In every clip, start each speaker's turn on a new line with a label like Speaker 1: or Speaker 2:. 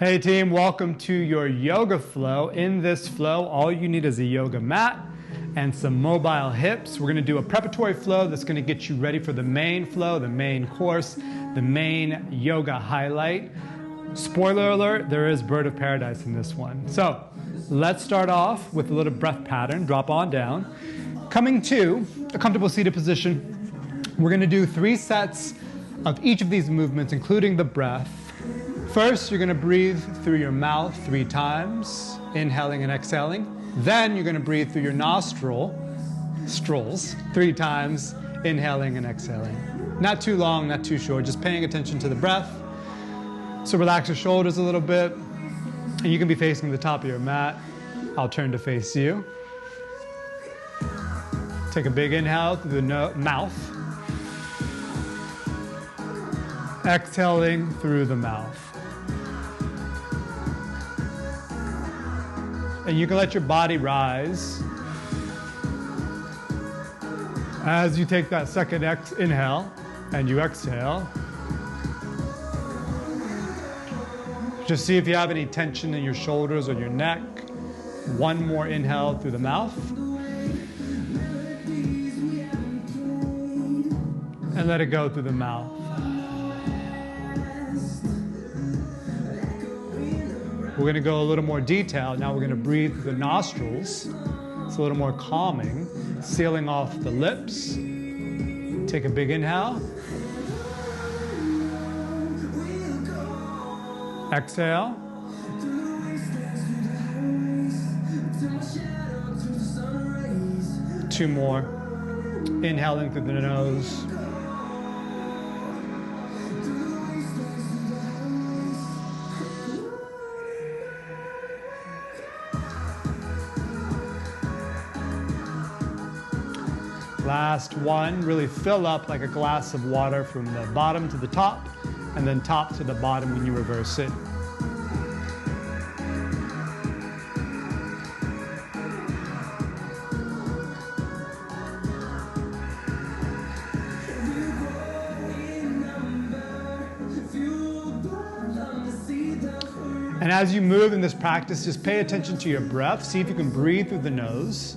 Speaker 1: Hey team, welcome to your yoga flow. In this flow, all you need is a yoga mat and some mobile hips. We're gonna do a preparatory flow that's gonna get you ready for the main flow, the main course, the main yoga highlight. Spoiler alert, there is bird of paradise in this one. So let's start off with a little breath pattern, drop on down. Coming to a comfortable seated position, we're gonna do 3 sets of each of these movements, including the breath. First, you're gonna breathe through your mouth 3 times, inhaling and exhaling. Then you're gonna breathe through your nostrils 3 times, inhaling and exhaling. Not too long, not too short, just paying attention to the breath. So relax your shoulders a little bit, and you can be facing the top of your mat. I'll turn to face you. Take a big inhale through the mouth. Exhaling through the mouth. And you can let your body rise as you take that second inhale and you exhale. Just see if you have any tension in your shoulders or your neck. One more inhale through the mouth. And let it go through the mouth. We're gonna go a little more detailed. Now we're gonna breathe through the nostrils. It's a little more calming. Sealing off the lips. Take a big inhale. Exhale. Two more. Inhaling through the nose. Last one, really fill up like a glass of water from the bottom to the top, and then top to the bottom when you reverse it. And as you move in this practice, just pay attention to your breath. See if you can breathe through the nose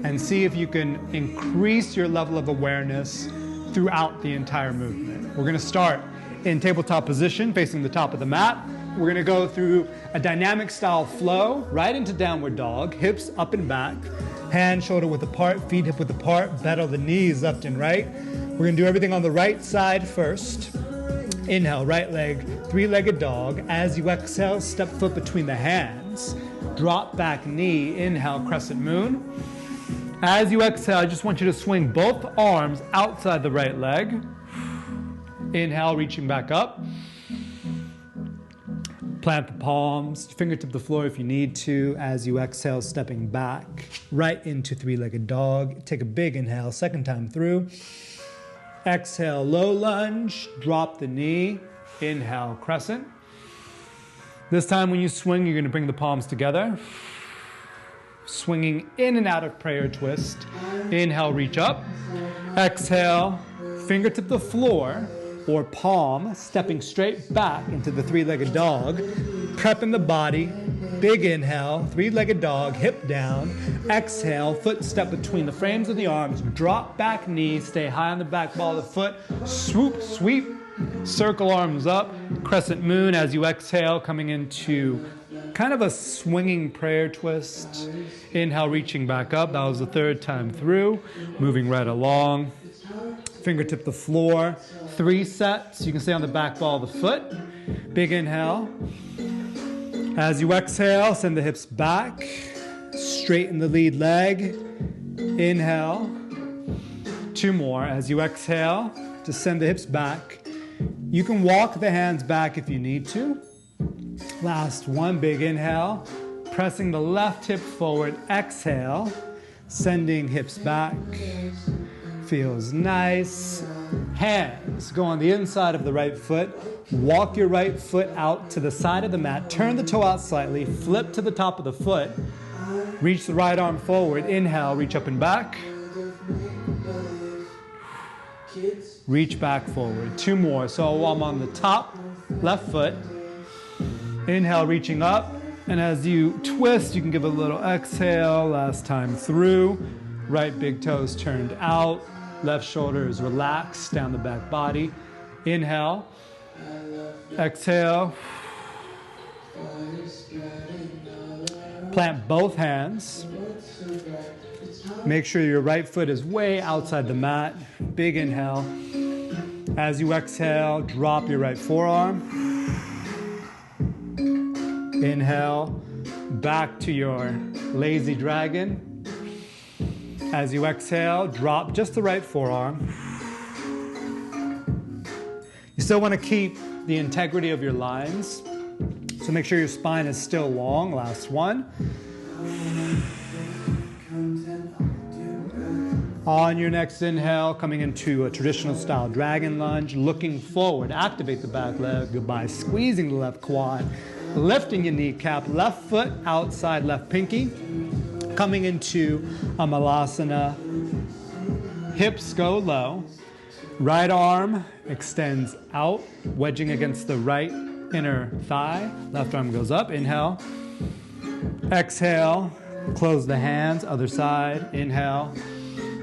Speaker 1: and see if you can increase your level of awareness throughout the entire movement. We're gonna start in tabletop position, facing the top of the mat. We're gonna go through a dynamic style flow, right into downward dog, hips up and back, hand, shoulder width apart, feet hip width apart, bend the knees left and right. We're gonna do everything on the right side first. Inhale, right leg, 3-legged dog. As you exhale, step foot between the hands. Drop back knee, inhale, crescent moon. As you exhale, I just want you to swing both arms outside the right leg. Inhale, reaching back up. Plant the palms, fingertip the floor if you need to. As you exhale, stepping back, right into 3-legged dog. Take a big inhale, second time through. Exhale, low lunge, drop the knee. Inhale, crescent. This time when you swing, you're gonna bring the palms together. Swinging in and out of prayer twist. Inhale, reach up. Exhale, fingertip the floor or palm, stepping straight back into the 3-legged dog. Prepping the body. Big inhale, 3-legged dog, hip down. Exhale, foot step between the frames of the arms. Drop back knee, stay high on the back ball of the foot. Swoop, sweep, circle arms up. Crescent moon as you exhale, coming into kind of a swinging prayer twist. Inhale, reaching back up. That was the 3rd time through. Moving right along. Fingertip the floor. 3 sets. You can stay on the back ball of the foot. Big inhale. As you exhale, send the hips back. Straighten the lead leg. Inhale. 2 more. As you exhale, just send the hips back. You can walk the hands back if you need to. Last one, big inhale. Pressing the left hip forward. Exhale. Sending hips back. Feels nice. Hands go on the inside of the right foot. Walk your right foot out to the side of the mat. Turn the toe out slightly. Flip to the top of the foot. Reach the right arm forward. Inhale, reach up and back. Reach back forward. 2 more. So I'm on the top left foot. Inhale, reaching up. And as you twist, you can give a little exhale. Last time through. Right big toes turned out. Left shoulder is relaxed down the back body. Inhale. Exhale. Plant both hands. Make sure your right foot is way outside the mat. Big inhale. As you exhale, drop your right forearm. Inhale, back to your lazy dragon. As you exhale, drop just the right forearm. You still want to keep the integrity of your lines, so make sure your spine is still long. Last one. On your next inhale, coming into a traditional style dragon lunge, looking forward, activate the back leg by squeezing the left quad, lifting your kneecap, left foot outside left pinky, coming into a malasana. Hips go low, right arm extends out, wedging against the right inner thigh, left arm goes up, inhale, exhale, close the hands, other side, inhale.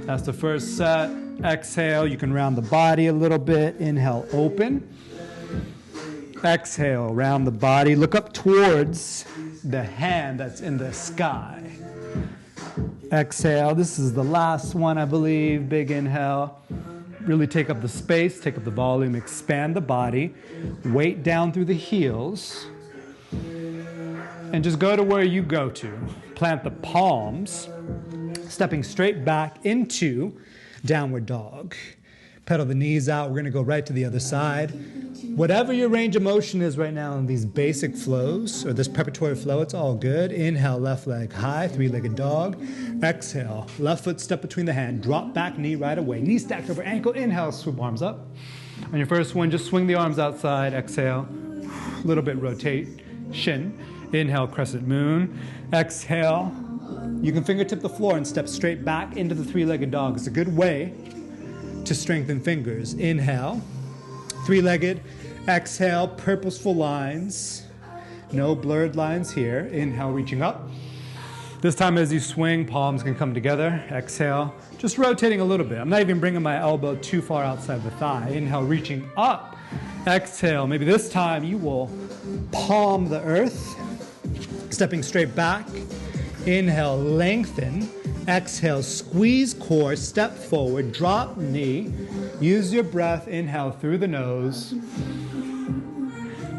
Speaker 1: That's the first set. Exhale, you can round the body a little bit. Inhale, open. Exhale, round the body. Look up towards the hand that's in the sky. Exhale, this is the last one, I believe. Big inhale. Really take up the space, take up the volume, expand the body. Weight down through the heels. And just go to where you go to. Plant the palms. Stepping straight back into downward dog. Pedal the knees out. We're going to go right to the other side. Whatever your range of motion is right now in these basic flows or this preparatory flow, it's all good. Inhale, left leg high, three-legged dog. Exhale, left foot step between the hand. Drop back knee right away. Knee stacked over ankle. Inhale, swoop arms up. On your first one, just swing the arms outside. Exhale, a little bit rotation. Inhale, crescent moon. Exhale. You can fingertip the floor and step straight back into the three-legged dog. It's a good way to strengthen fingers. Inhale, three-legged. Exhale, purposeful lines. No blurred lines here. Inhale, reaching up. This time as you swing, palms can come together. Exhale, just rotating a little bit. I'm not even bringing my elbow too far outside the thigh. Inhale, reaching up. Exhale, maybe this time you will palm the earth, stepping straight back. Inhale, lengthen. Exhale, squeeze core, step forward, drop knee. Use your breath, inhale through the nose.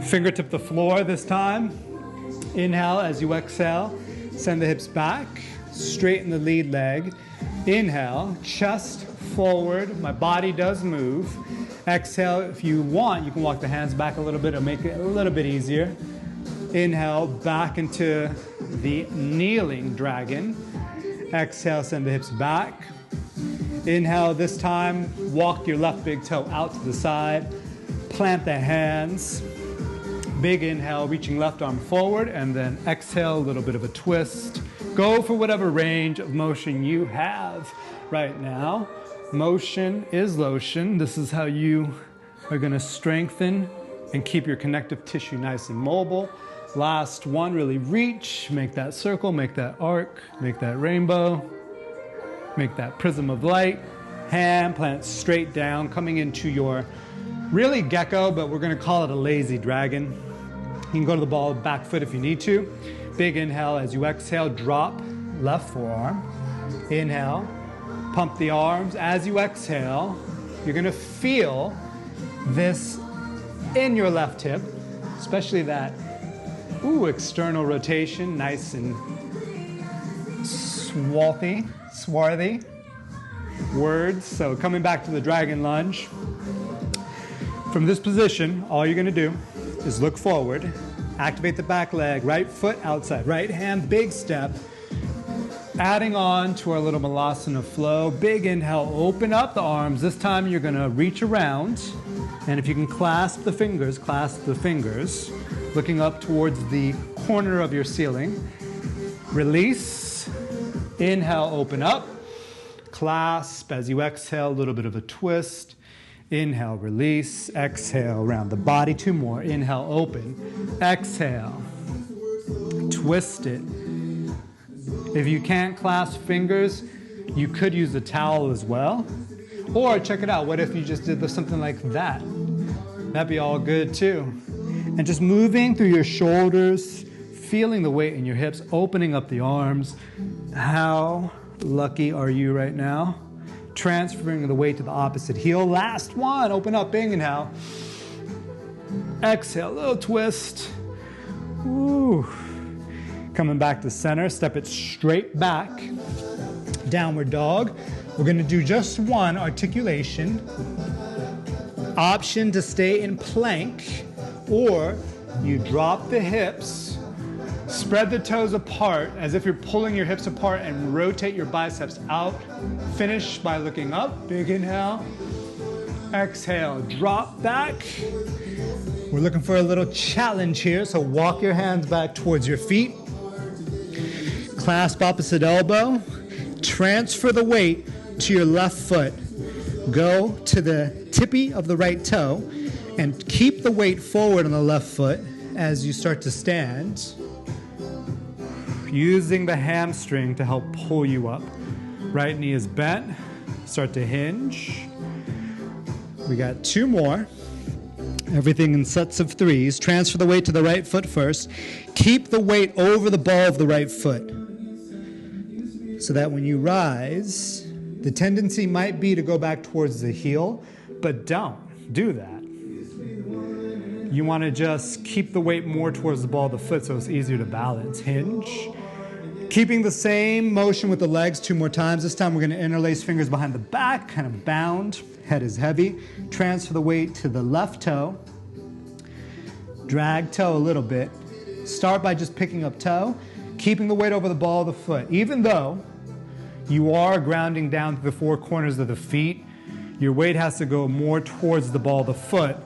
Speaker 1: Fingertip the floor this time. Inhale as you exhale. Send the hips back, straighten the lead leg. Inhale, chest forward. My body does move. Exhale, if you want, you can walk the hands back a little bit or make it a little bit easier. Inhale, back into the kneeling dragon. Exhale, send the hips back. Inhale, this time, walk your left big toe out to the side. Plant the hands. Big inhale, reaching left arm forward, and then exhale, a little bit of a twist. Go for whatever range of motion you have right now. Motion is lotion. This is how you are going to strengthen and keep your connective tissue nice and mobile. Last one, really reach, make that circle, make that arc, make that rainbow, make that prism of light. Hand plant straight down, coming into your really gecko, but we're going to call it a lazy dragon. You can go to the ball back foot if you need to. Big inhale as you exhale, drop left forearm. Inhale, pump the arms. As you exhale, you're going to feel this in your left hip, especially that external rotation, nice and swarthy words. So coming back to the dragon lunge. From this position, all you're going to do is look forward, activate the back leg, right foot outside, right hand, big step. Adding on to our little malasana flow. Big inhale, open up the arms. This time you're going to reach around. And if you can clasp the fingers, looking up towards the corner of your ceiling. Release. Inhale, open up. Clasp. As you exhale, a little bit of a twist. Inhale, release. Exhale, round the body. 2 more. Inhale, open. Exhale. Twist it. If you can't clasp fingers, you could use a towel as well. Or check it out. What if you just did something like that? That'd be all good too. And just moving through your shoulders, feeling the weight in your hips, opening up the arms. How lucky are you right now? Transferring the weight to the opposite heel. Last one. Open up. Big inhale. Exhale. Little twist. Woo. Coming back to center. Step it straight back. Downward dog. We're going to do just one articulation. Option to stay in plank, or you drop the hips, spread the toes apart as if you're pulling your hips apart and rotate your biceps out. Finish by looking up. Big inhale. Exhale. Drop back. We're looking for a little challenge here, so walk your hands back towards your feet. Clasp opposite elbow. Transfer the weight to your left foot. Go to the tippy of the right toe and keep the weight forward on the left foot as you start to stand, using the hamstring to help pull you up. Right knee is bent. Start to hinge. We got 2 more. Everything in sets of 3s. Transfer the weight to the right foot first. Keep the weight over the ball of the right foot, so that when you rise, the tendency might be to go back towards the heel, but don't do that. You want to just keep the weight more towards the ball of the foot so it's easier to balance. Hinge. Keeping the same motion with the legs 2 more times. This time we're going to interlace fingers behind the back, kind of bound. Head is heavy. Transfer the weight to the left toe. Drag toe a little bit. Start by just picking up toe, keeping the weight over the ball of the foot. Even though you are grounding down to the 4 corners of the feet, your weight has to go more towards the ball of the foot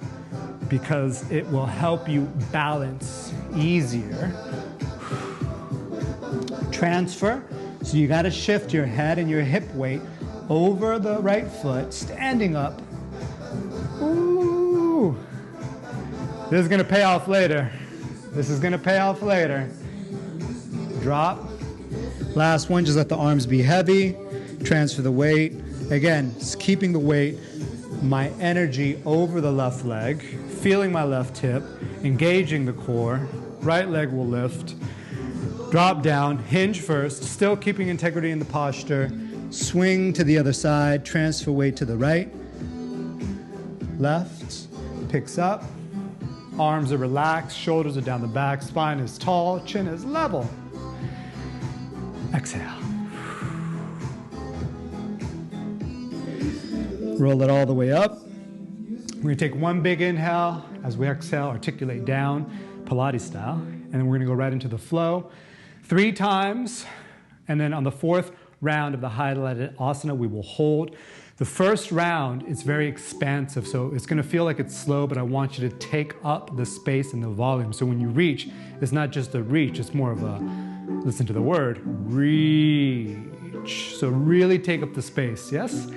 Speaker 1: because it will help you balance easier. Transfer. So you got to shift your head and your hip weight over the right foot, standing up. Ooh. This is going to pay off later. This is going to pay off later. Drop. Last one, just let the arms be heavy. Transfer the weight. Again, just keeping the weight, my energy over the left leg, feeling my left hip, engaging the core. Right leg will lift. Drop down, hinge first, still keeping integrity in the posture. Swing to the other side, transfer weight to the right. Left, picks up. Arms are relaxed, shoulders are down the back, spine is tall, chin is level. Exhale. Roll it all the way up. We're going to take one big inhale. As we exhale, articulate down, Pilates style. And then we're going to go right into the flow 3 times. And then on the 4th round of the highlighted asana, we will hold. The first round is very expansive, so it's going to feel like it's slow, but I want you to take up the space and the volume. So when you reach, it's not just a reach, it's more of a, listen to the word, reach. So really take up the space, yes?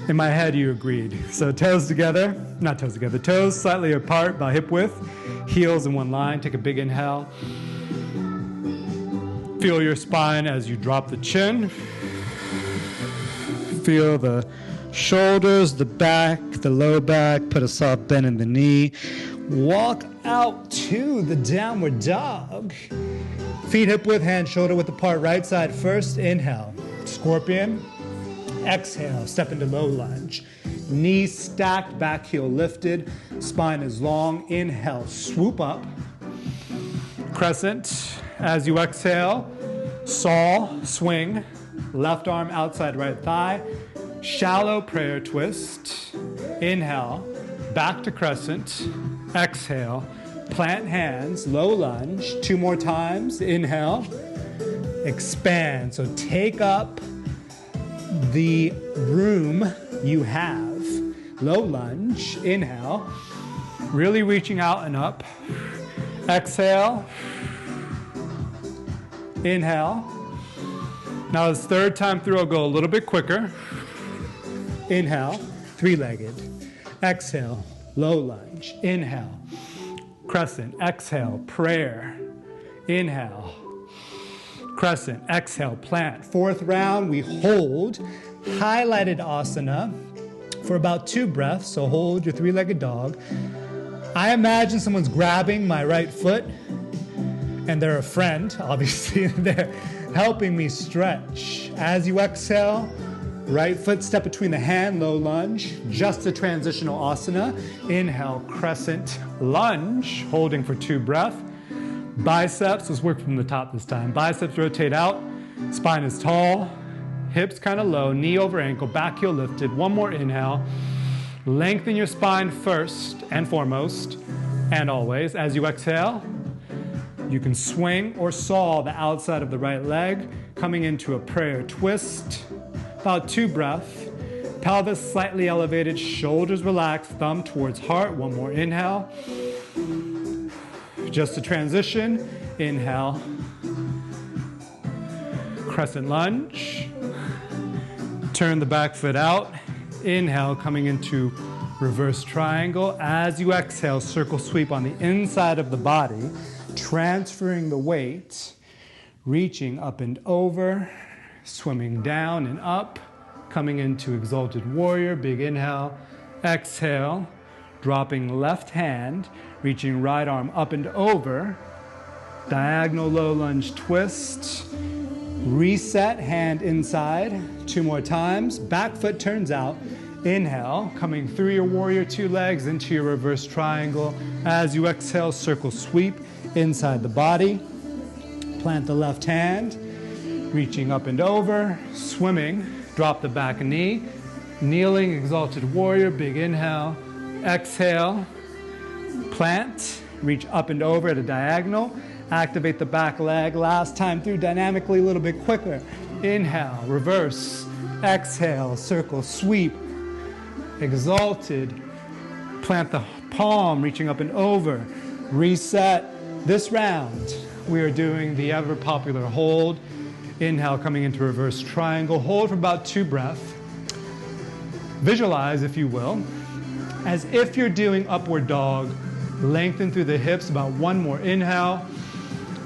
Speaker 1: In my head, you agreed. So toes together, not toes together, toes slightly apart, about hip width, heels in one line. Take a big inhale. Feel your spine as you drop the chin. Feel the shoulders, the back, the low back. Put a soft bend in the knee. Walk out to the downward dog. Feet hip width, hand shoulder width apart. Right side first. Inhale. Scorpion. Exhale. Step into low lunge. Knees stacked, back heel lifted. Spine is long. Inhale. Swoop up. Crescent. As you exhale, saw, swing. Left arm outside right thigh. Shallow prayer twist. Inhale. Back to crescent. Exhale. Plant hands. Low lunge. 2 more times. Inhale. Expand. So take up the room you have. Low lunge. Inhale. Really reaching out and up. Exhale. Inhale. Now this 3rd time through, I'll go a little bit quicker. Inhale. three-legged. Exhale, low lunge. Inhale, crescent. Exhale, prayer. Inhale, crescent. Exhale, plant. Fourth round, we hold highlighted asana for about 2 breaths. So hold your three-legged dog. I imagine someone's grabbing my right foot, and they're a friend, obviously. They're helping me stretch. As you exhale, right foot step between the hand, low lunge, just a transitional asana. Inhale, crescent lunge, holding for 2 breaths. Biceps, let's work from the top this time. Biceps rotate out, spine is tall, hips kind of low, knee over ankle, back heel lifted. One more inhale. Lengthen your spine first and foremost, and always. As you exhale, you can swing or saw the outside of the right leg, coming into a prayer twist. About 2 breaths. Pelvis slightly elevated, shoulders relaxed, thumb towards heart. One more inhale. Just a transition. Inhale. Crescent lunge. Turn the back foot out. Inhale, coming into reverse triangle. As you exhale, circle sweep on the inside of the body, transferring the weight, reaching up and over, swimming down and up, coming into exalted warrior. Big inhale. Exhale, dropping left hand, reaching right arm up and over, diagonal low lunge twist. Reset, hand inside. 2 more times. Back foot turns out. Inhale, coming through your warrior 2 legs into your reverse triangle. As you exhale, circle sweep inside the body. Plant the left hand, reaching up and over, swimming. Drop the back knee. Kneeling, exalted warrior. Big inhale. Exhale, plant, reach up and over at a diagonal. Activate the back leg. Last time through, dynamically, a little bit quicker. Inhale, reverse. Exhale, circle, sweep. Exalted. Plant the palm, reaching up and over. Reset. This round, we are doing the ever popular hold. Inhale, coming into reverse triangle. Hold for about 2 breaths. Visualize, if you will, as if you're doing upward dog. Lengthen through the hips. About 1 more inhale.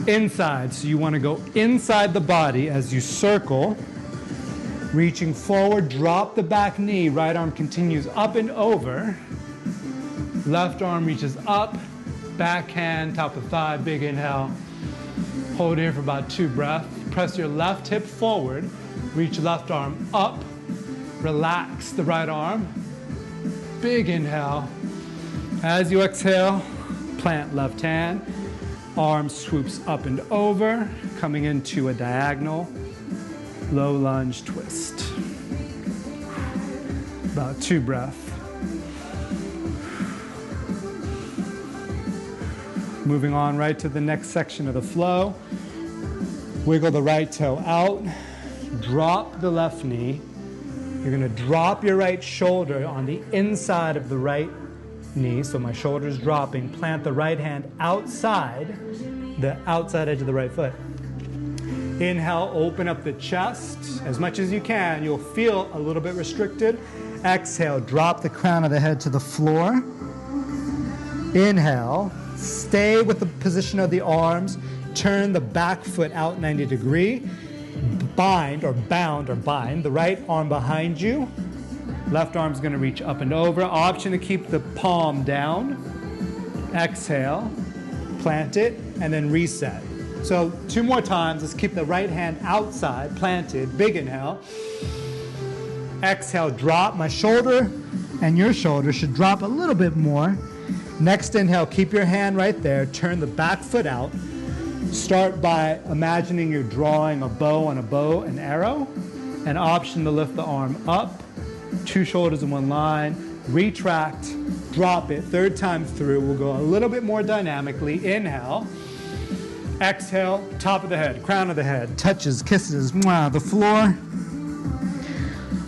Speaker 1: Inside, so you want to go inside the body as you circle, reaching forward. Drop the back knee. Right arm continues up and over. Left arm reaches up. Back hand, top of thigh. Big inhale. Hold here for about 2 breaths. Press your left hip forward. Reach left arm up. Relax the right arm. Big inhale. As you exhale, plant left hand. Arm swoops up and over, coming into a diagonal low lunge twist. About 2 breaths. Moving on right to the next section of the flow. Wiggle the right toe out. Drop the left knee. You're going to drop your right shoulder on the inside of the right knee, so my shoulder's dropping. Plant the right hand outside, the outside edge of the right foot. Inhale, open up the chest as much as you can. You'll feel a little bit restricted. Exhale, drop the crown of the head to the floor. Inhale, stay with the position of the arms. Turn the back foot out 90 degrees. Bind the right arm behind you. Left arm's going to reach up and over. Option to keep the palm down. Exhale, plant it, and then reset. So 2 more times. Let's keep the right hand outside, planted. Big inhale. Exhale, drop. My shoulder and your shoulder should drop a little bit more. Next inhale, keep your hand right there. Turn the back foot out. Start by imagining you're drawing a bow on a bow, an arrow. An option to lift the arm up. 2 shoulders in one line. Retract, drop it. 3rd time through, we'll go a little bit more dynamically. Inhale. Exhale, top of the head, crown of the head, touches, kisses, mwah, the floor.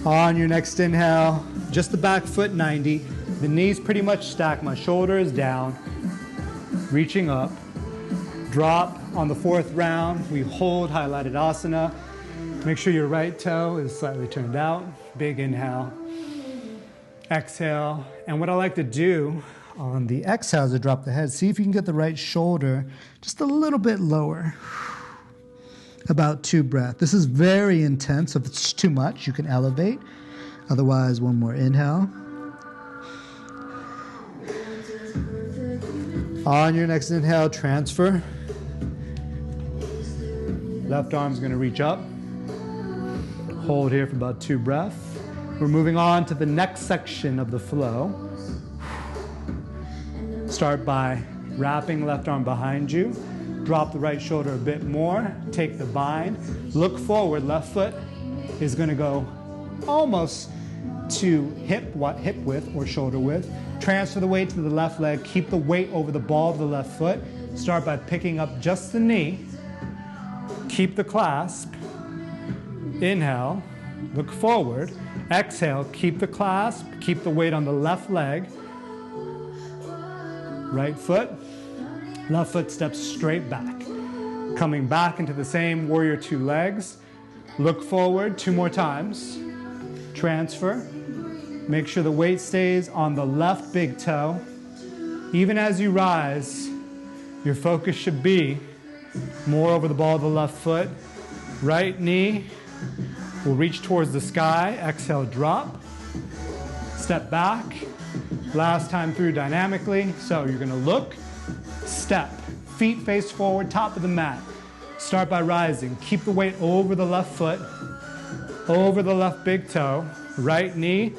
Speaker 1: On your next inhale, just the back foot 90. The knees pretty much stacked. My shoulder is down. Reaching up. Drop on the 4th round. We hold highlighted asana. Make sure your right toe is slightly turned out. Big inhale. Exhale. And what I like to do on the exhale is to drop the head. See if you can get the right shoulder just a little bit lower. About 2 breaths. This is very intense. If it's too much, you can elevate. Otherwise, one more inhale. On your next inhale, transfer. Left arm's going to reach up. Hold here for about 2 breaths. We're moving on to the next section of the flow. Start by wrapping left arm behind you. Drop the right shoulder a bit more. Take the bind. Look forward. Left foot is going to go almost to hip width or shoulder width. Transfer the weight to the left leg. Keep the weight over the ball of the left foot. Start by picking up just the knee. Keep the clasp. Inhale. Look forward. Exhale. Keep the clasp. Keep the weight on the left leg. Right foot. Left foot steps straight back. Coming back into the same warrior 2 legs. Look forward 2 more times. Transfer. Make sure the weight stays on the left big toe. Even as you rise, your focus should be more over the ball of the left foot. Right knee will reach towards the sky. Exhale, drop. Step back. Last time through dynamically. So you're going to look, step, feet face forward, top of the mat. Start by rising. Keep the weight over the left foot, over the left big toe. Right knee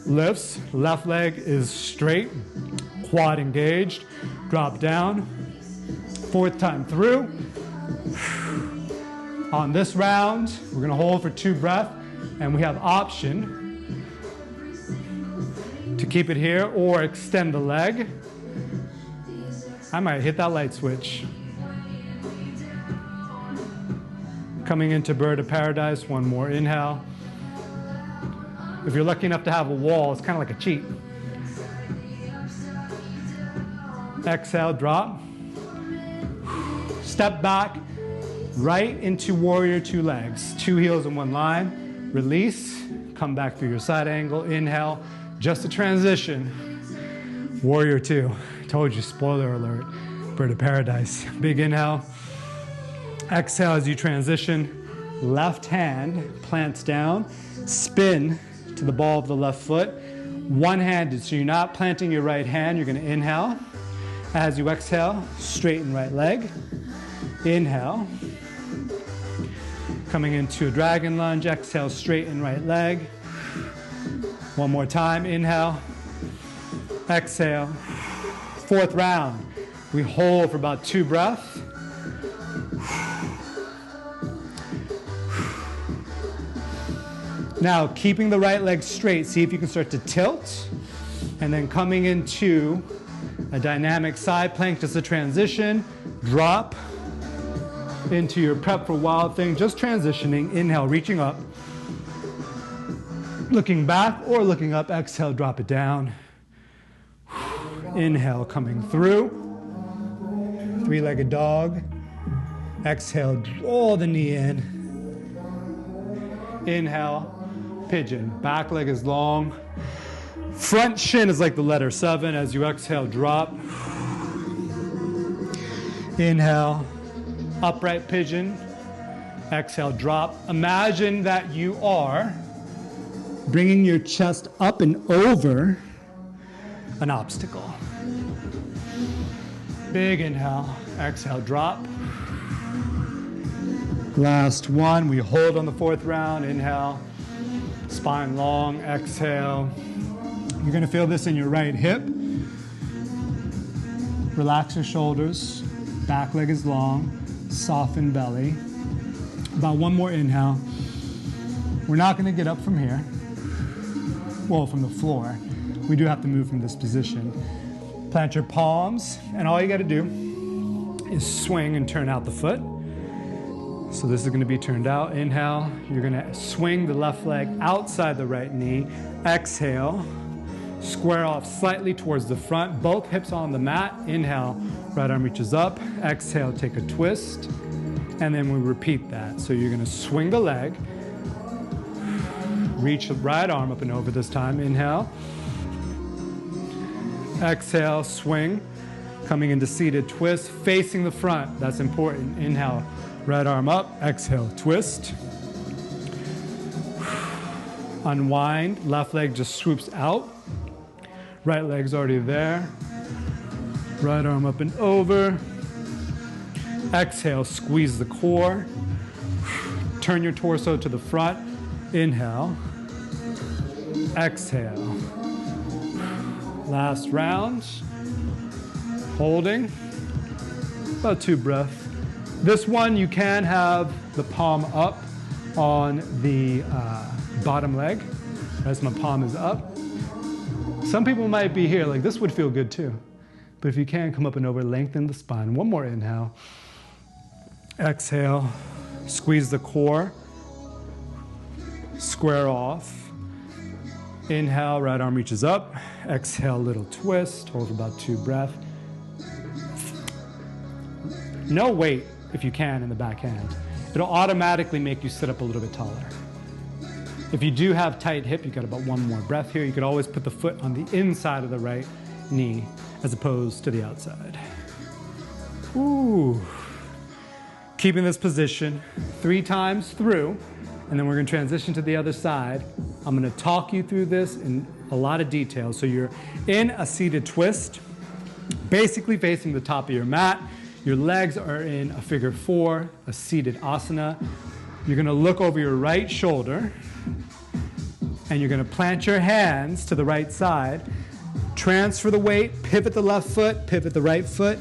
Speaker 1: lifts, left leg is straight, quad engaged. Drop down. 4th time through. On this round, we're going to hold for 2 breaths, and we have option to keep it here or extend the leg. I might hit that light switch. Coming into bird of paradise, 1 more inhale. If you're lucky enough to have a wall, it's kind of like a cheat. Exhale, drop. Step back, right into warrior 2 legs. 2 heels in 1 line. Release, come back through your side angle. Inhale, just a transition. Warrior 2. Told you, spoiler alert. Bird of paradise. Big inhale. Exhale as you transition. Left hand plants down. Spin to the ball of the left foot. One-handed, so you're not planting your right hand. You're going to inhale. As you exhale, straighten right leg. Inhale. Coming into a dragon lunge. Exhale, straighten right leg. 1 more time. Inhale. Exhale. 4th round. We hold for about 2 breaths. Now, keeping the right leg straight, see if you can start to tilt. And then coming into a dynamic side plank, just a transition. Drop into your prep for wild thing, just transitioning. Inhale, reaching up. Looking back or looking up. Exhale, drop it down. Inhale, coming through. 3-legged dog. Exhale, draw the knee in. Inhale, pigeon. Back leg is long. Front shin is like the letter 7. As you exhale, drop. Inhale, upright pigeon. Exhale, drop. Imagine that you are bringing your chest up and over an obstacle. Big inhale. Exhale, drop. Last one. We hold on the 4th round. Inhale. Spine long. Exhale. You're going to feel this in your right hip. Relax your shoulders. Back leg is long. Soften belly. About 1 more inhale. We're not going to get up from here. Well, from the floor. We do have to move from this position. Plant your palms, and all you got to do is swing and turn out the foot. So this is going to be turned out. Inhale. You're going to swing the left leg outside the right knee. Exhale. Square off slightly towards the front. Both hips on the mat. Inhale. Right arm reaches up. Exhale. Take a twist. And then we repeat that. So you're going to swing the leg. Reach the right arm up and over this time. Inhale. Exhale, swing. Coming into seated twist, facing the front. That's important. Inhale, right arm up. Exhale, twist. Unwind. Left leg just swoops out. Right leg's already there. Right arm up and over. Exhale, squeeze the core. Turn your torso to the front. Inhale. Exhale. Last round. Holding. About 2 breaths. This one you can have the palm up on the bottom leg as my palm is up. Some people might be here, like this would feel good too. But if you can, come up and over, lengthen the spine. One more inhale. Exhale, squeeze the core. Square off. Inhale, right arm reaches up. Exhale, little twist. Hold for about 2 breaths. No weight, if you can, in the back hand. It'll automatically make you sit up a little bit taller. If you do have tight hip, you got about 1 more breath here. You could always put the foot on the inside of the right knee as opposed to the outside. Ooh. Keeping this position 3 times through, and then we're going to transition to the other side. I'm going to talk you through this in a lot of detail. So you're in a seated twist, basically facing the top of your mat. Your legs are in a figure 4, a seated asana. You're going to look over your right shoulder, and you're going to plant your hands to the right side. Transfer the weight, pivot the left foot, pivot the right foot,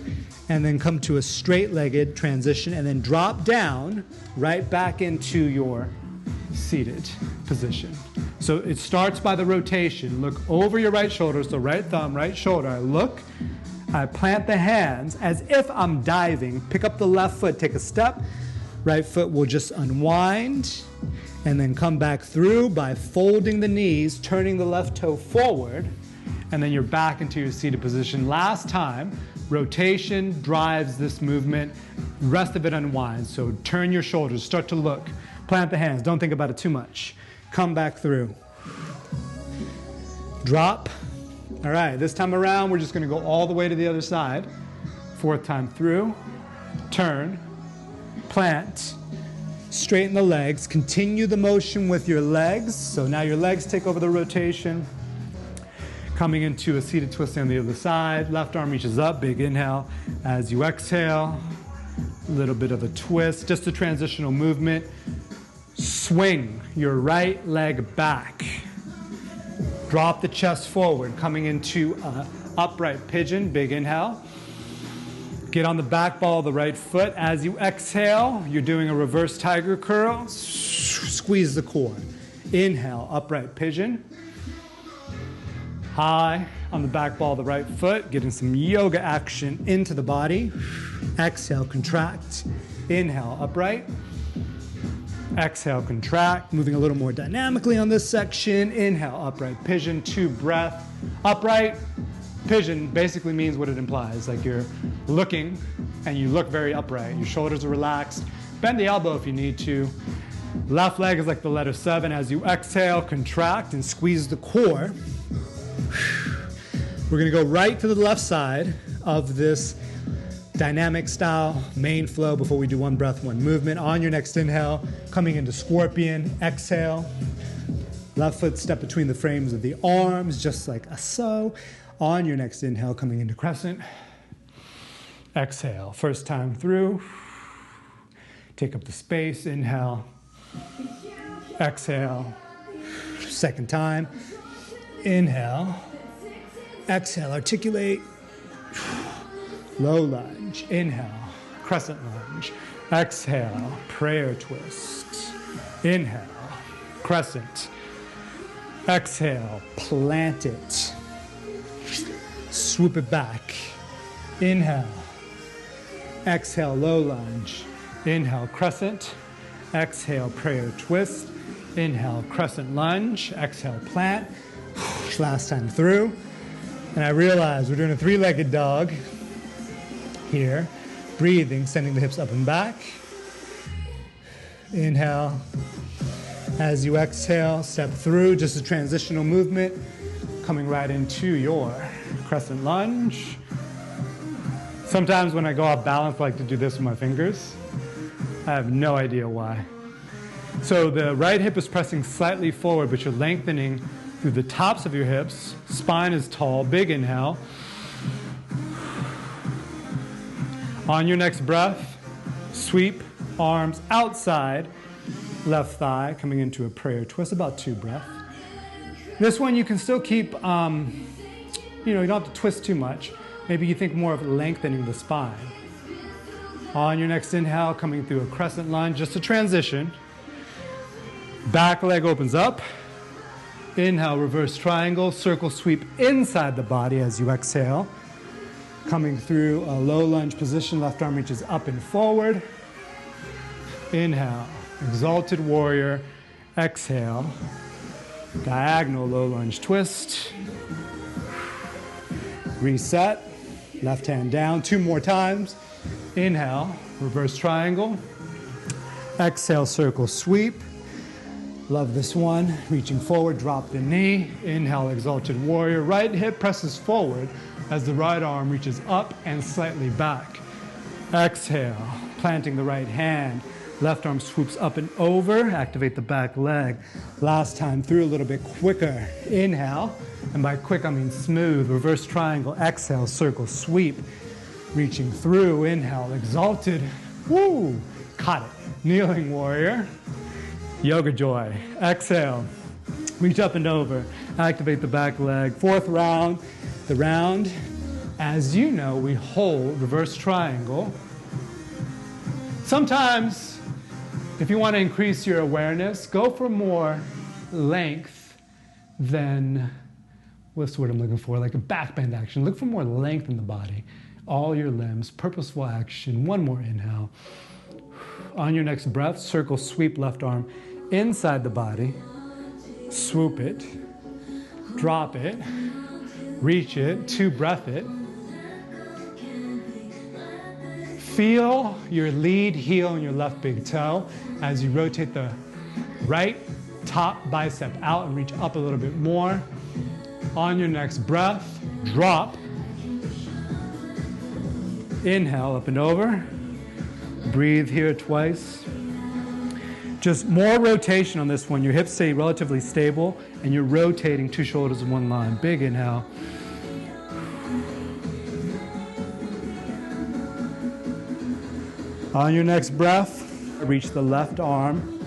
Speaker 1: and then come to a straight-legged transition, and then drop down right back into your seated position. So it starts by the rotation. Look over your right shoulder, so right thumb, right shoulder. I look, I plant the hands as if I'm diving. Pick up the left foot, take a step. Right foot will just unwind and then come back through by folding the knees, turning the left toe forward, and then you're back into your seated position. Last time, rotation drives this movement. The rest of it unwinds. So turn your shoulders, start to look. Plant the hands, don't think about it too much. Come back through. Drop. All right, this time around, we're just gonna go all the way to the other side. 4th time through, turn, plant, straighten the legs, continue the motion with your legs. So now your legs take over the rotation. Coming into a seated twist on the other side. Left arm reaches up, big inhale. As you exhale, a little bit of a twist, just a transitional movement. Swing your right leg back. Drop the chest forward, coming into an upright pigeon, big inhale. Get on the back ball of the right foot. As you exhale, you're doing a reverse tiger curl. Squeeze the core. Inhale, upright pigeon. High on the back ball of the right foot, getting some yoga action into the body. Exhale, contract. Inhale, upright. Exhale, contract. Moving a little more dynamically on this section. Inhale, upright pigeon, 2 breath. Upright pigeon basically means what it implies, like you're looking and you look very upright. Your shoulders are relaxed. Bend the elbow if you need to. Left leg is like the letter 7. As you exhale, contract and squeeze the core. We're going to go right to the left side of this dynamic style main flow before we do 1 breath, 1 movement. On your next inhale, coming into scorpion, exhale. Left foot step between the frames of the arms, just like a so. On your next inhale, coming into crescent. Exhale, 1st time through. Take up the space, inhale. Exhale, 2nd time. Inhale. Exhale, articulate. Low lunge. Inhale, crescent lunge. Exhale, prayer twist. Inhale, crescent. Exhale, plant it. Swoop it back. Inhale. Exhale, low lunge. Inhale, crescent. Exhale, prayer twist. Inhale, crescent lunge. Exhale, plant. Last time through. And I realize we're doing a 3-legged dog here. Breathing, sending the hips up and back. Inhale. As you exhale, step through, just a transitional movement, coming right into your crescent lunge. Sometimes when I go off balance, I like to do this with my fingers. I have no idea why. So the right hip is pressing slightly forward, but you're lengthening through the tops of your hips. Spine is tall. Big inhale. On your next breath, sweep arms outside, left thigh, coming into a prayer twist, about 2 breaths. This one you can still keep, you don't have to twist too much. Maybe you think more of lengthening the spine. On your next inhale, coming through a crescent lunge, just a transition. Back leg opens up. Inhale, reverse triangle, circle sweep inside the body as you exhale. Coming through a low lunge position, left arm reaches up and forward. Inhale, exalted warrior. Exhale, diagonal low lunge twist. Reset, left hand down, 2 more times. Inhale, reverse triangle. Exhale, circle sweep. Love this one. Reaching forward, drop the knee. Inhale, exalted warrior. Right hip presses forward as the right arm reaches up and slightly back. Exhale, planting the right hand. Left arm swoops up and over. Activate the back leg. Last time through, a little bit quicker. Inhale, and by quick I mean smooth. Reverse triangle. Exhale, circle sweep. Reaching through. Inhale, exalted. Woo! Caught it. Kneeling warrior. Yoga joy. Exhale. Reach up and over. Activate the back leg. 4th round. The round, as you know, we hold reverse triangle. Sometimes, if you want to increase your awareness, go for more length than, what's the word I'm looking for? Like a back bend action. Look for more length in the body. All your limbs, purposeful action. 1 more inhale. On your next breath, circle sweep left arm inside the body. Swoop it. Drop it. Reach it. 2 breath it. Feel your lead heel and your left big toe as you rotate the right top bicep out and reach up a little bit more. On your next breath, drop. Inhale, up and over. Breathe here twice. Just more rotation on this one. Your hips stay relatively stable and you're rotating 2 shoulders in 1 line. Big inhale. On your next breath, reach the left arm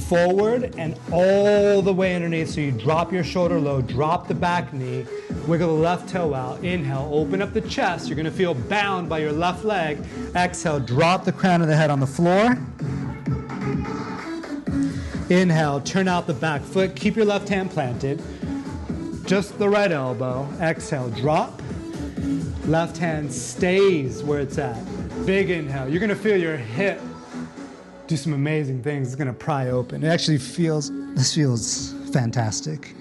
Speaker 1: forward and all the way underneath. So you drop your shoulder low, drop the back knee, wiggle the left toe out. Inhale, open up the chest. You're going to feel bound by your left leg. Exhale, drop the crown of the head on the floor. Inhale, turn out the back foot. Keep your left hand planted. Just the right elbow. Exhale, drop. Left hand stays where it's at. Big inhale. You're going to feel your hip do some amazing things. It's going to pry open. It actually feels fantastic.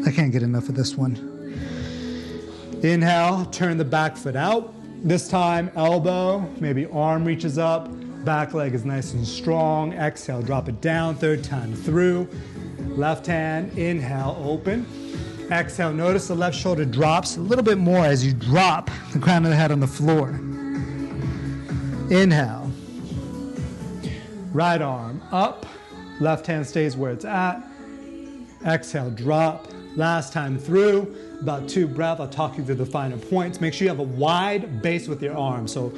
Speaker 1: I can't get enough of this one. Inhale, turn the back foot out. This time, elbow, maybe arm reaches up. Back leg is nice and strong. Exhale, drop it down. 3rd time through. Left hand, inhale, open. Exhale, notice the left shoulder drops a little bit more as you drop the crown of the head on the floor. Inhale. Right arm up. Left hand stays where it's at. Exhale, drop. Last time through. About 2 breaths. I'll talk you through the finer points. Make sure you have a wide base with your arms. So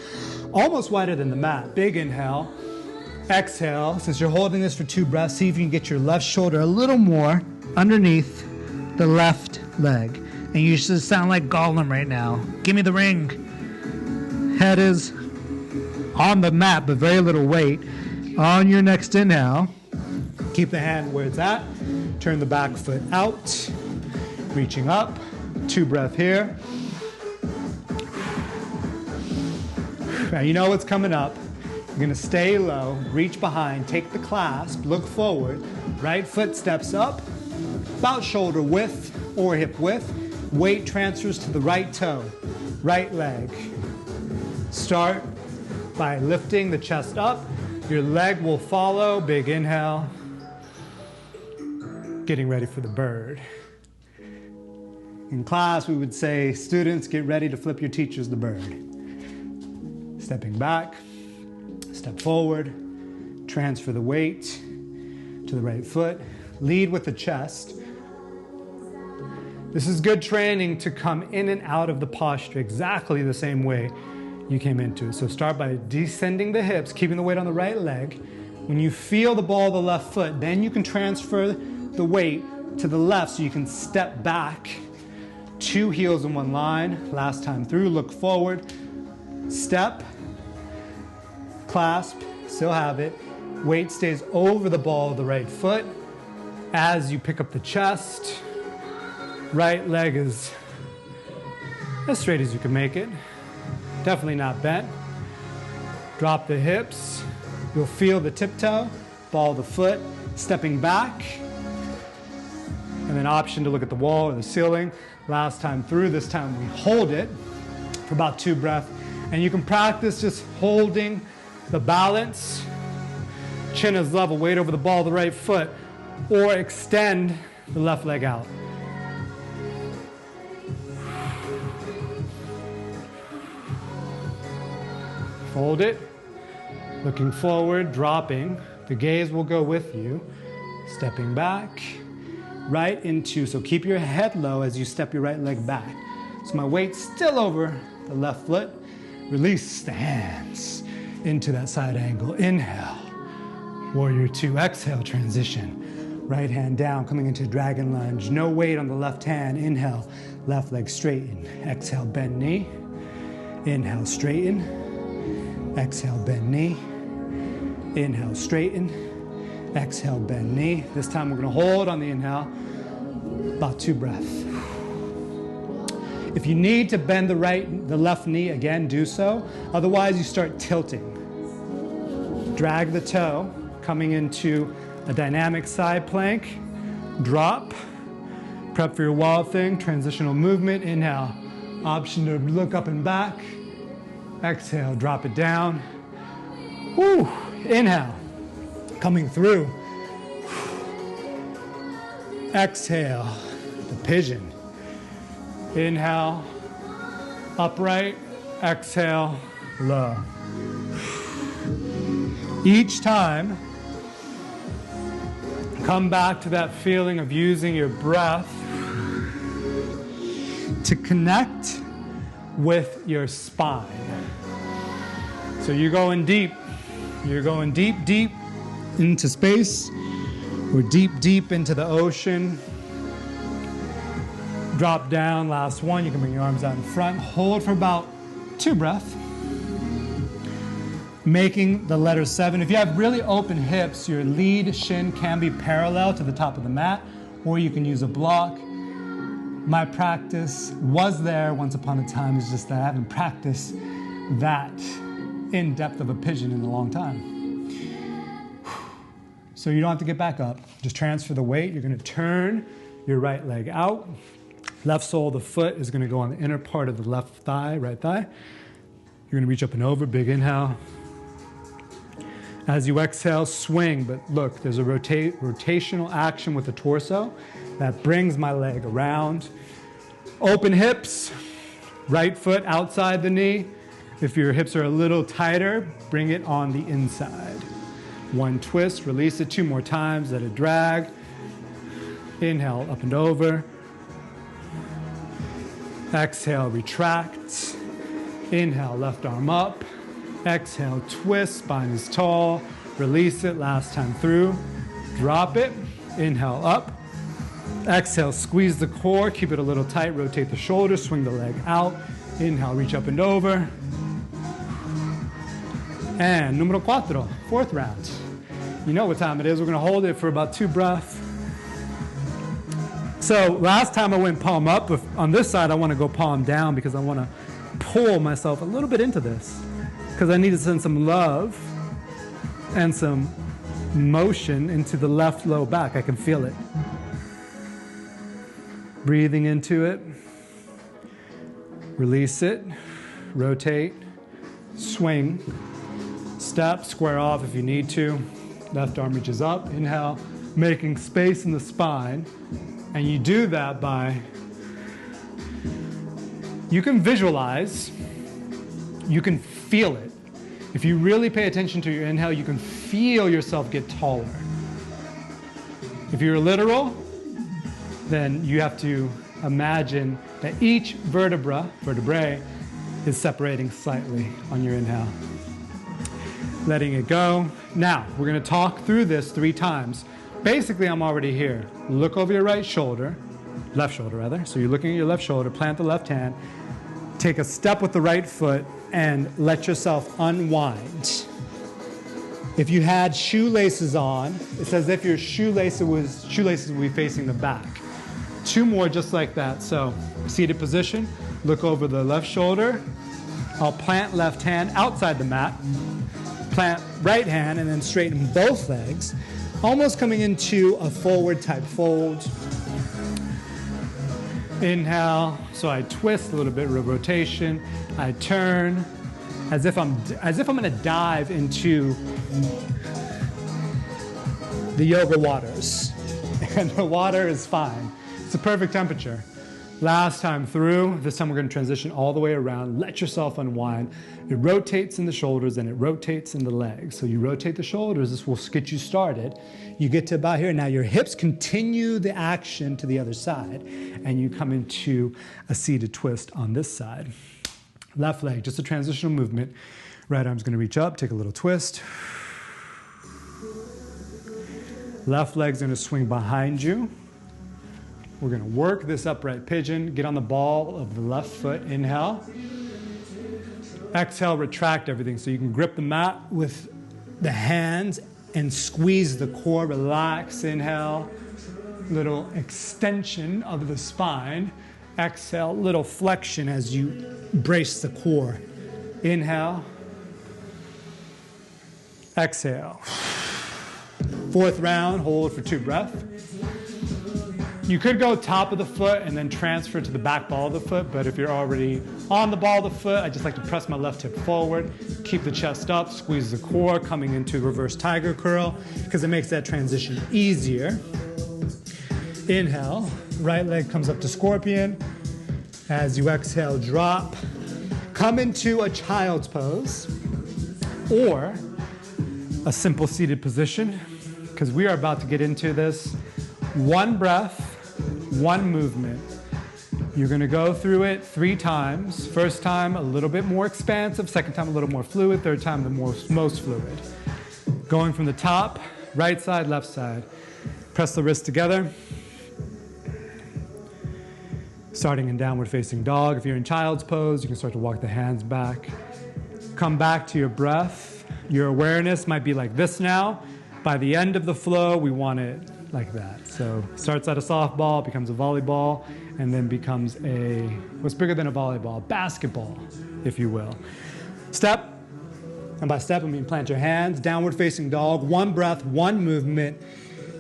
Speaker 1: almost wider than the mat. Big inhale. Exhale. Since you're holding this for 2 breaths, see if you can get your left shoulder a little more underneath the left leg. And you should sound like Gollum right now. Give me the ring. Head is on the mat, but very little weight. On your next inhale, keep the hand where it's at. Turn the back foot out. Reaching up. 2 breaths here. Now you know what's coming up. You're going to stay low, reach behind, take the clasp, look forward. Right foot steps up, about shoulder width or hip width. Weight transfers to the right toe, right leg. Start by lifting the chest up. Your leg will follow. Big inhale. Getting ready for the bird. In class, we would say, students, get ready to flip your teachers the bird. Stepping back, step forward, transfer the weight to the right foot, lead with the chest. This is good training to come in and out of the posture exactly the same way you came into it. So start by descending the hips, keeping the weight on the right leg. When you feel the ball of the left foot, then you can transfer the weight to the left so you can step back. 2 heels in one line. Last time through, look forward, step, clasp, still have it. Weight stays over the ball of the right foot. As you pick up the chest, right leg is as straight as you can make it. Definitely not bent. Drop the hips. You'll feel the tiptoe, ball of the foot, stepping back. And then option to look at the wall or the ceiling. Last time through, this time we hold it for about 2 breaths. And you can practice just holding the balance. Chin is level, weight over the ball of the right foot. Or extend the left leg out. Hold it. Looking forward, dropping. The gaze will go with you. Stepping back. Right into, so keep your head low as you step your right leg back. So my weight's still over the left foot. Release the hands into that side angle. Inhale, warrior 2. Exhale, transition. Right hand down, coming into dragon lunge. No weight on the left hand. Inhale, left leg straighten. Exhale, bend knee. Inhale, straighten. Exhale, bend knee. Inhale, straighten. Exhale, bend knee. This time we're going to hold on the inhale. About 2 breaths. If you need to bend the left knee again, do so. Otherwise, you start tilting. Drag the toe, coming into a dynamic side plank. Drop. Prep for your wild thing. Transitional movement. Inhale. Option to look up and back. Exhale, drop it down. Woo. Inhale. Coming through. Exhale, the pigeon. Inhale, upright. Exhale, low. Each time, come back to that feeling of using your breath to connect with your spine. So you're going deep. You're going deep, deep into space. We're deep, deep into the ocean. Drop down, last one. You can bring your arms out in front. Hold for about 2 breaths. Making the letter 7. If you have really open hips, your lead shin can be parallel to the top of the mat, or you can use a block. My practice was there once upon a time. It's just that I haven't practiced that in depth of a pigeon in a long time. So you don't have to get back up. Just transfer the weight. You're going to turn your right leg out. Left sole of the foot is going to go on the inner part of the left thigh, right thigh. You're going to reach up and over. Big inhale. As you exhale, swing. But look, there's a rotational action with the torso that brings my leg around. Open hips. Right foot outside the knee. If your hips are a little tighter, bring it on the inside. 1 twist, release it 2 more times, let it drag. Inhale, up and over. Exhale, retract. Inhale, left arm up. Exhale, twist, spine is tall. Release it, last time through. Drop it. Inhale, up. Exhale, squeeze the core, keep it a little tight, rotate the shoulders, swing the leg out. Inhale, reach up and over. And numero 4, 4th round. You know what time it is. We're going to hold it for about 2 breaths. So last time I went palm up. On this side, I want to go palm down because I want to pull myself a little bit into this because I need to send some love and some motion into the left low back. I can feel it. Breathing into it. Release it. Rotate. Swing. Step, square off if you need to. Left arm reaches up. Inhale, making space in the spine. And you do that by You can visualize, you can feel it. If you really pay attention to your inhale, you can feel yourself get taller. If you're literal, then you have to imagine that each vertebrae, is separating slightly on your inhale. Letting it go. Now, we're going to talk through this 3 times. Basically, I'm already here. Look over your right shoulder, left shoulder rather. So you're looking at your left shoulder, plant the left hand, take a step with the right foot, and let yourself unwind. If you had shoelaces on, it's as if your shoelaces would be facing the back. 2 more just like that. So seated position, look over the left shoulder. I'll plant left hand outside the mat, plant right hand, and then straighten both legs, almost coming into a forward type fold. Inhale, so I twist a little bit, rotation. I turn as if I'm going to dive into the yoga waters, and the water is fine. It's a perfect temperature. Last time through, this time we're going to transition all the way around. Let yourself unwind. It rotates in the shoulders and it rotates in the legs. So you rotate the shoulders, this will get you started. You get to about here. Now your hips continue the action to the other side, and you come into a seated twist on this side. Left leg, just a transitional movement. Right arm's going to reach up, take a little twist. Left leg's going to swing behind you. We're going to work this upright pigeon. Get on the ball of the left foot. Inhale. Exhale, retract everything. So you can grip the mat with the hands and squeeze the core. Relax. Inhale. Little extension of the spine. Exhale, little flexion as you brace the core. Inhale. Exhale. 4th round, hold for 2 breaths. You could go top of the foot and then transfer to the back ball of the foot, but if you're already on the ball of the foot, I just like to press my left hip forward, keep the chest up, squeeze the core, coming into reverse tiger curl, because it makes that transition easier. Inhale, right leg comes up to scorpion. As you exhale, drop. Come into a child's pose or a simple seated position, because we are about to get into this. 1 breath, 1 movement. You're going to go through it 3 times. First time, a little bit more expansive. Second time, a little more fluid. Third time, the most fluid. Going from the top, right side, left side. Press the wrists together. Starting in downward facing dog. If you're in child's pose, you can start to walk the hands back. Come back to your breath. Your awareness might be like this now. By the end of the flow, we want it like that. So starts at a softball, becomes a volleyball, and then becomes what's bigger than a volleyball? Basketball, if you will. Step, and by step I mean plant your hands, downward facing dog, 1 breath, 1 movement.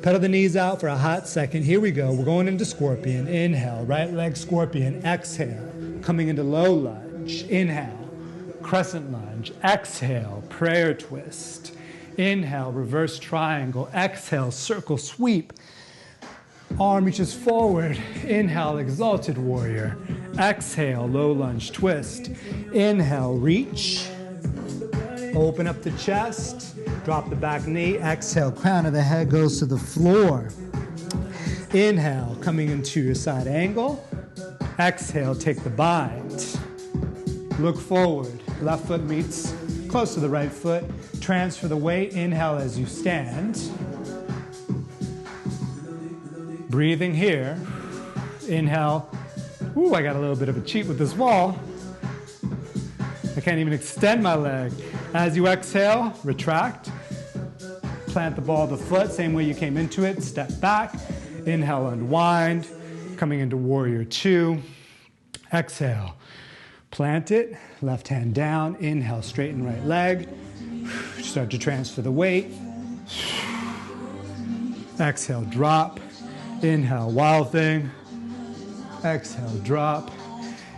Speaker 1: Pedal the knees out for a hot second. Here we go. We're going into scorpion. Inhale, right leg scorpion. Exhale, coming into low lunge. Inhale, crescent lunge. Exhale, prayer twist. Inhale, reverse triangle. Exhale, circle sweep. Arm reaches forward. Inhale, exalted warrior. Exhale, low lunge twist. Inhale, reach. Open up the chest. Drop the back knee. Exhale, crown of the head goes to the floor. Inhale, coming into your side angle. Exhale, take the bind. Look forward. Left foot meets close to the right foot. Transfer the weight. Inhale as you stand. Breathing here. Inhale. Ooh, I got a little bit of a cheat with this wall. I can't even extend my leg. As you exhale, retract. Plant the ball of the foot, same way you came into it. Step back. Inhale, unwind. Coming into warrior 2. Exhale. Plant it. Left hand down. Inhale, straighten right leg. Start to transfer the weight. Exhale, drop. Inhale, wild thing. Exhale, drop.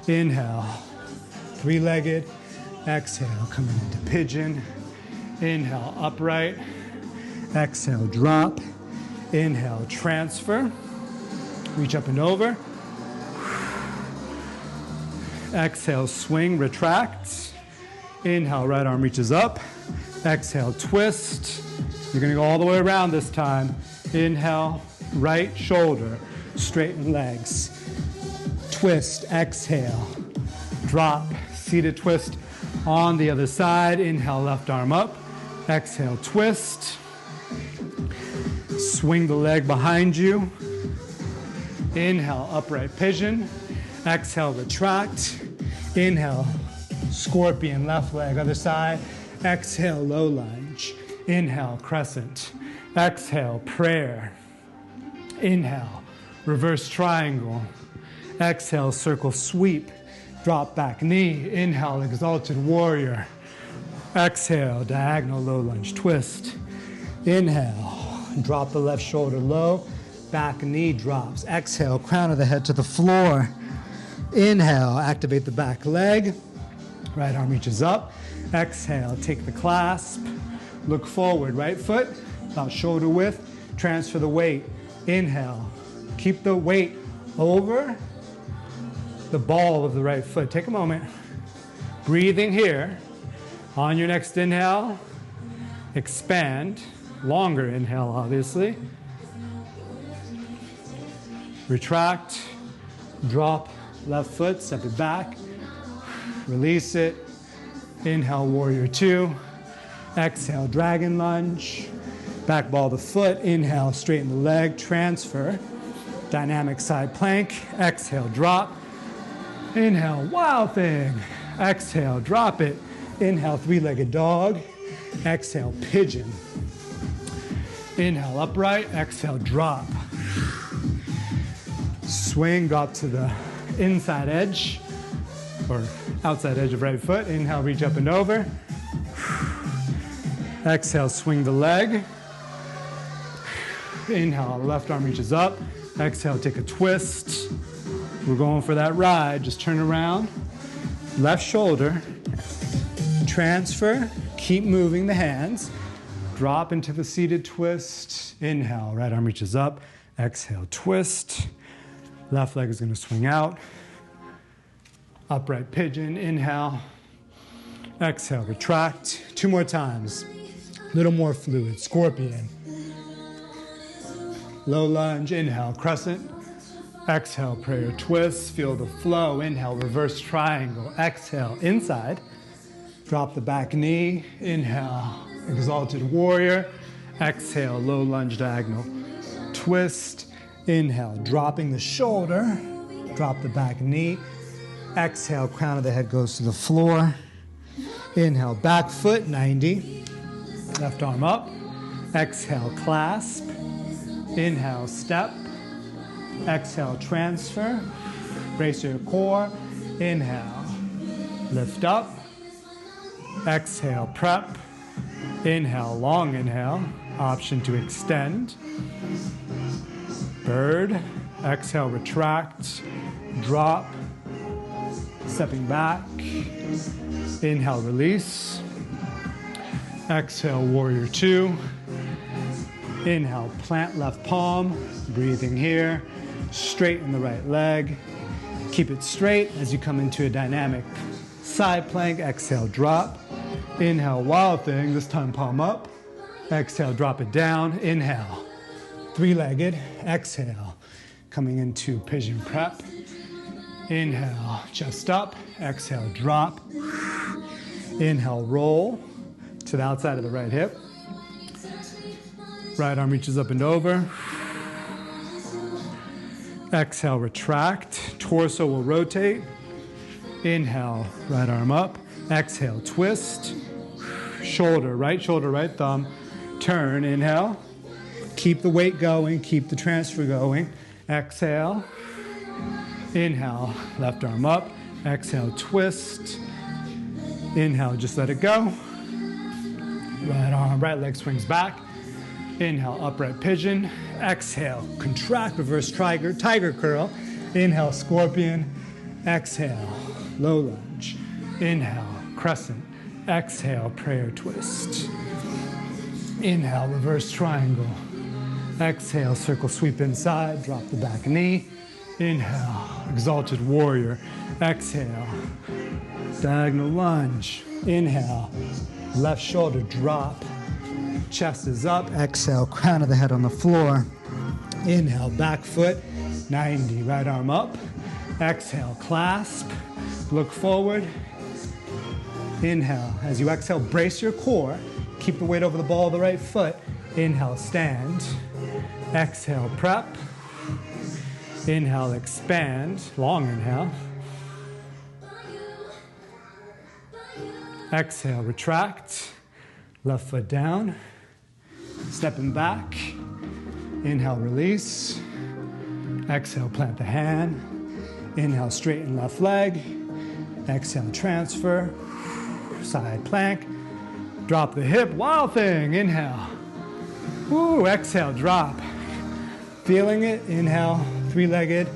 Speaker 1: Inhale, 3-legged. Exhale, coming into pigeon. Inhale, upright. Exhale, drop. Inhale, transfer. Reach up and over. Exhale, swing, retract. Inhale, right arm reaches up. Exhale, twist. You're gonna go all the way around this time. Inhale, right shoulder, straighten legs. Twist, exhale, drop, seated twist on the other side. Inhale, left arm up. Exhale, twist. Swing the leg behind you. Inhale, upright pigeon. Exhale, retract. Inhale, scorpion, left leg, other side. Exhale, low lunge. Inhale, crescent. Exhale, prayer. Inhale, reverse triangle. Exhale, circle sweep. Drop back knee. Inhale, exalted warrior. Exhale, diagonal low lunge twist. Inhale, drop the left shoulder low. Back knee drops. Exhale, crown of the head to the floor. Inhale, activate the back leg. Right arm reaches up. Exhale, take the clasp. Look forward, right foot about shoulder width. Transfer the weight. Inhale, keep the weight over the ball of the right foot. Take a moment. Breathing here. On your next inhale, expand. Longer inhale, obviously. Retract. Drop left foot, step it back. Release it. Inhale, warrior two. Exhale, dragon lunge. Back ball the foot. Inhale, straighten the leg. Transfer. Dynamic side plank. Exhale, drop. Inhale, wild thing. Exhale, drop it. Inhale, three-legged dog. Exhale, pigeon. Inhale, upright. Exhale, drop. Swing, drop to the inside edge or outside edge of right foot. Inhale, reach up and over. Exhale, swing the leg. Inhale, left arm reaches up. Exhale, take a twist. We're going for that ride. Just turn around. Left shoulder. Transfer. Keep moving the hands. Drop into the seated twist. Inhale, right arm reaches up. Exhale, twist. Left leg is going to swing out. Upright pigeon. Inhale. Exhale, retract. Two more times. Little more fluid. Scorpion. Low lunge. Inhale, crescent. Exhale, prayer twist. Feel the flow. Inhale, reverse triangle. Exhale, inside. Drop the back knee. Inhale, exalted warrior. Exhale, low lunge diagonal twist. Inhale, dropping the shoulder. Drop the back knee. Exhale, crown of the head goes to the floor. Inhale, back foot, 90. Left arm up. Exhale, clasp. Inhale, step. Exhale, transfer. Brace your core. Inhale, lift up. Exhale, prep. Inhale, long inhale. Option to extend. Bird. Exhale, retract. Drop. Stepping back. Inhale, release. Exhale, warrior two. Inhale, plant left palm. Breathing here. Straighten the right leg. Keep it straight as you come into a dynamic side plank. Exhale, drop. Inhale, wild thing. This time, palm up. Exhale, drop it down. Inhale, three-legged. Exhale, coming into pigeon prep. Inhale, chest up. Exhale, drop. Inhale, roll to the outside of the right hip. Right arm reaches up and over. Exhale, retract. Torso will rotate. Inhale, right arm up. Exhale, twist. Shoulder, right thumb. Turn, inhale. Keep the weight going, keep the transfer going. Exhale. Inhale, left arm up. Exhale, twist. Inhale, just let it go. Right arm, right leg swings back. Inhale, upright pigeon. Exhale, contract, reverse tiger curl. Inhale, scorpion. Exhale, low lunge. Inhale, crescent. Exhale, prayer twist. Inhale, reverse triangle. Exhale, circle sweep inside. Drop the back knee. Inhale, exalted warrior. Exhale, diagonal lunge. Inhale, left shoulder drop. Chest is up. Exhale, crown of the head on the floor. Inhale, back foot, 90, right arm up. Exhale, clasp, look forward. Inhale, as you exhale, brace your core. Keep the weight over the ball of the right foot. Inhale, stand. Exhale, prep. Inhale, expand, long inhale. Exhale, retract. Left foot down. Stepping back. Inhale, release. Exhale, plant the hand. Inhale, straighten left leg. Exhale, transfer. Side plank. Drop the hip, wild thing. Inhale. Woo, exhale, drop. Feeling it, inhale, three-legged.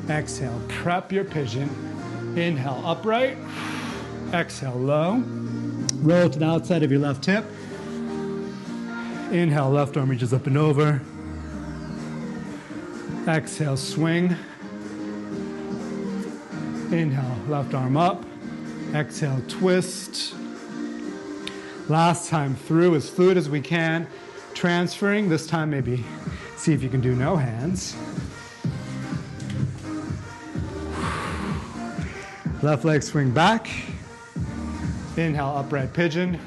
Speaker 1: Exhale, prep your pigeon. Inhale, upright. Exhale, low. Roll to the outside of your left hip. Inhale, left arm reaches up and over. Exhale, swing. Inhale, left arm up. Exhale, twist. Last time through, as fluid as we can. Transferring, this time maybe see if you can do no hands. Left leg swing back. Inhale, upright pigeon.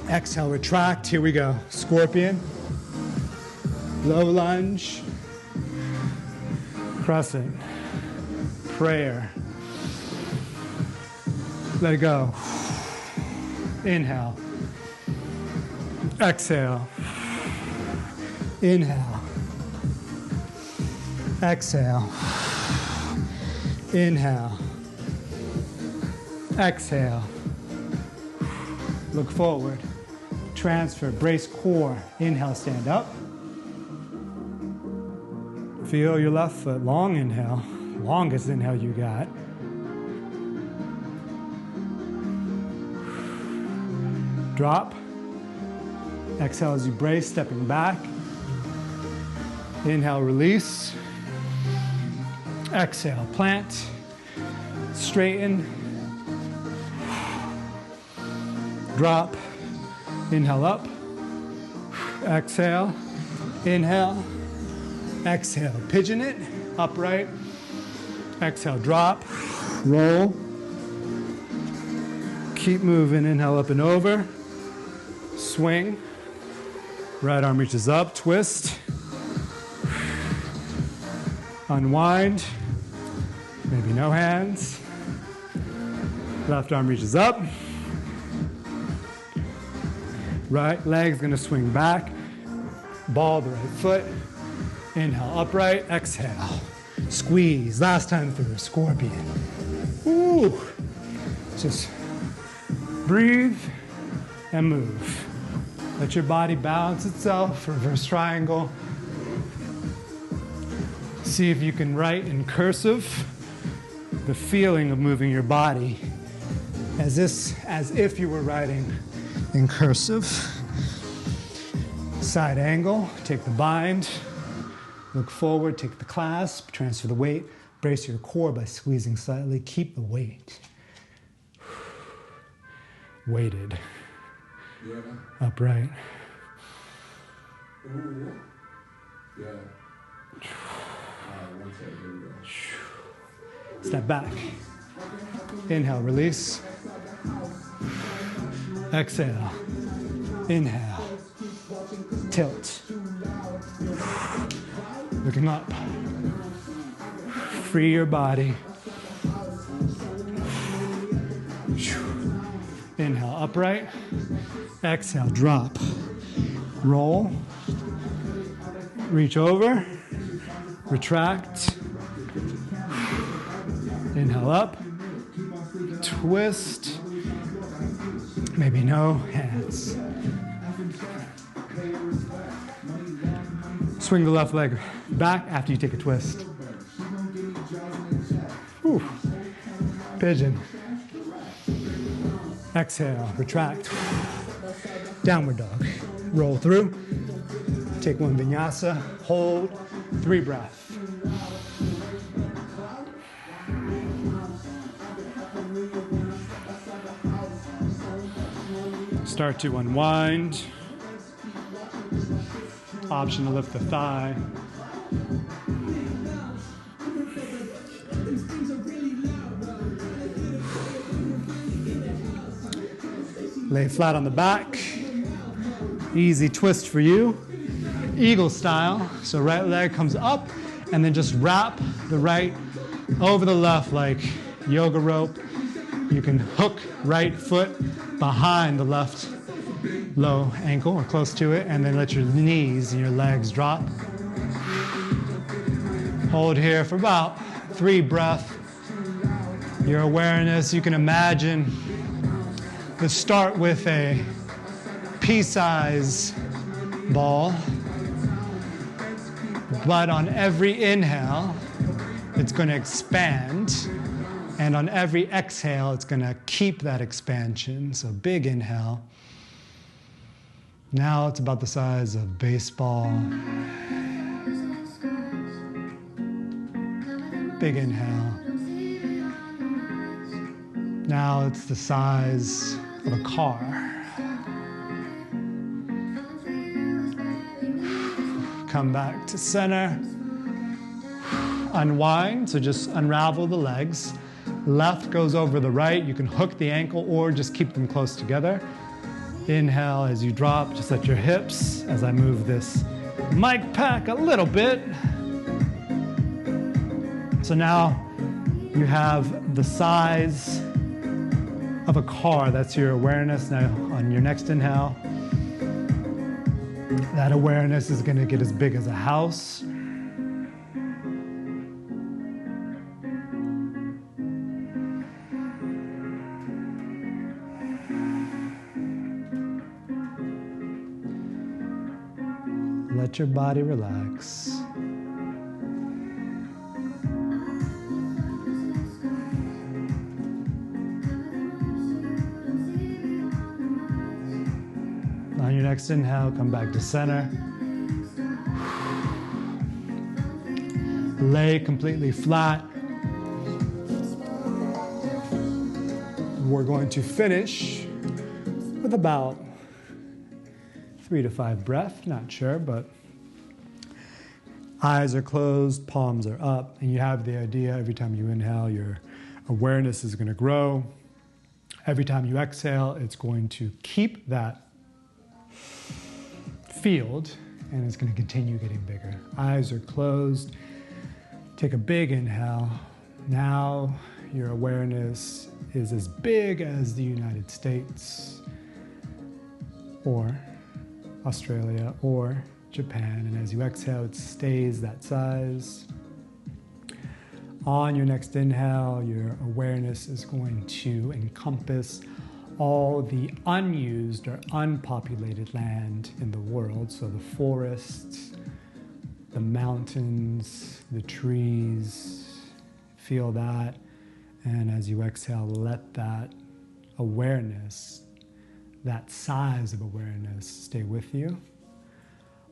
Speaker 1: Exhale, retract. Here we go. Scorpion. Low lunge. Crescent. Prayer. Let it go. Inhale. Exhale. Inhale. Exhale. Inhale. Exhale. Look forward. Transfer. Brace core. Inhale, stand up. Feel your left foot. Long inhale. Longest inhale you got. Drop. Exhale as you brace, stepping back. Inhale, release. Exhale, plant. Straighten. Drop. Inhale up. Exhale. Inhale. Exhale. Pigeon it. Upright. Exhale. Drop. Roll. Keep moving. Inhale up and over. Swing. Right arm reaches up. Twist. Unwind. Maybe no hands. Left arm reaches up. Right leg's gonna swing back. Ball the right foot. Inhale, upright. Exhale. Squeeze. Last time through. Scorpion. Ooh. Just breathe and move. Let your body balance itself. Reverse triangle. See if you can write in cursive the feeling of moving your body as if you were writing in cursive. Side angle, take the bind, look forward, take the clasp, transfer the weight, brace your core by squeezing slightly, keep the weight. Weighted.
Speaker 2: Yeah.
Speaker 1: Upright.
Speaker 2: Ooh. Yeah. One take, here we go.
Speaker 1: Step back. Inhale, release. Exhale. Inhale. Tilt. Looking up. Free your body. Inhale, upright. Exhale, drop. Roll. Reach over. Retract. Inhale up. Twist. Maybe no hands. Swing the left leg back after you take a twist. Whew. Pigeon. Exhale, retract. Downward dog. Roll through. Take one vinyasa. Hold. 3 breaths. Start to unwind. Option to lift the thigh. Lay flat on the back. Easy twist for you. Eagle style. So right leg comes up and then just wrap the right over the left like yoga rope. You can hook right foot behind the left low ankle or close to it, and then let your knees and your legs drop. Hold here for about 3 breaths. Your awareness, you can imagine, let's start with a pea-size ball, but on every inhale, it's going to expand, and on every exhale, it's going to keep that expansion. So big inhale. Now it's about the size of baseball. Big inhale. Now it's the size of a car. Come back to center. Unwind, so just unravel the legs. Left goes over the right. You can hook the ankle or just keep them close together. Inhale as you drop, just let your hips, as I move this mic pack a little bit. So now you have the size of a car. That's your awareness. Now on your next inhale, that awareness is going to get as big as a house. Let your body relax. On your next inhale, come back to center. Lay completely flat. We're going to finish with about 3 to 5 breaths, not sure, but eyes are closed, palms are up, and you have the idea every time you inhale, your awareness is going to grow. Every time you exhale, it's going to keep that field, and it's going to continue getting bigger. Eyes are closed. Take a big inhale. Now your awareness is as big as the United States, or Australia, or Japan, and as you exhale, it stays that size. On your next inhale, your awareness is going to encompass all the unused or unpopulated land in the world, so the forests, the mountains, the trees. Feel that, and as you exhale, let that awareness, that size of awareness, stay with you.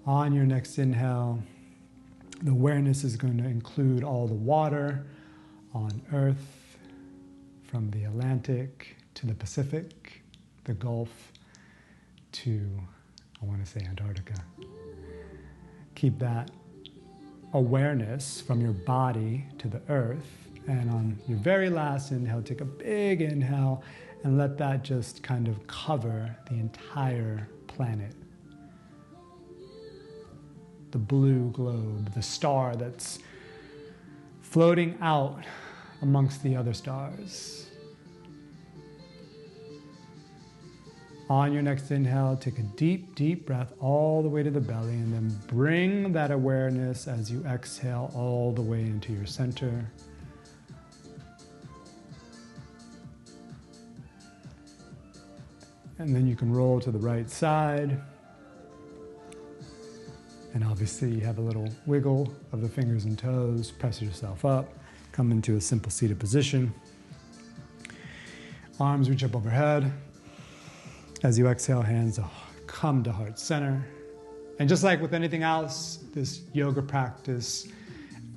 Speaker 1: On your next inhale, the awareness is going to include all the water on Earth, from the Atlantic to the Pacific, the Gulf to, I want to say, Antarctica. Keep that awareness from your body to the earth, and on your very last inhale, take a big inhale and let that just kind of cover the entire planet. The blue globe, the star that's floating out amongst the other stars. On your next inhale, take a deep, deep breath all the way to the belly, and then bring that awareness as you exhale all the way into your center. And then you can roll to the right side. And obviously you have a little wiggle of the fingers and toes. Press yourself up. Come into a simple seated position. Arms reach up overhead. As you exhale, hands come to heart center. And just like with anything else, this yoga practice,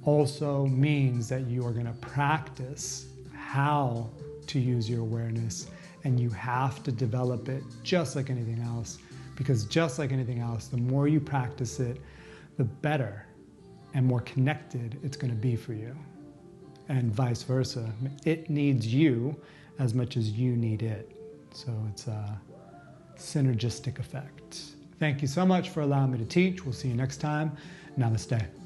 Speaker 1: also means that you are going to practice how to use your awareness, and you have to develop it just like anything else, because just like anything else, the more you practice it, the better and more connected it's going to be for you, and vice versa. It needs you as much as you need it. So it's a synergistic effect. Thank you so much for allowing me to teach. We'll see you next time. Namaste.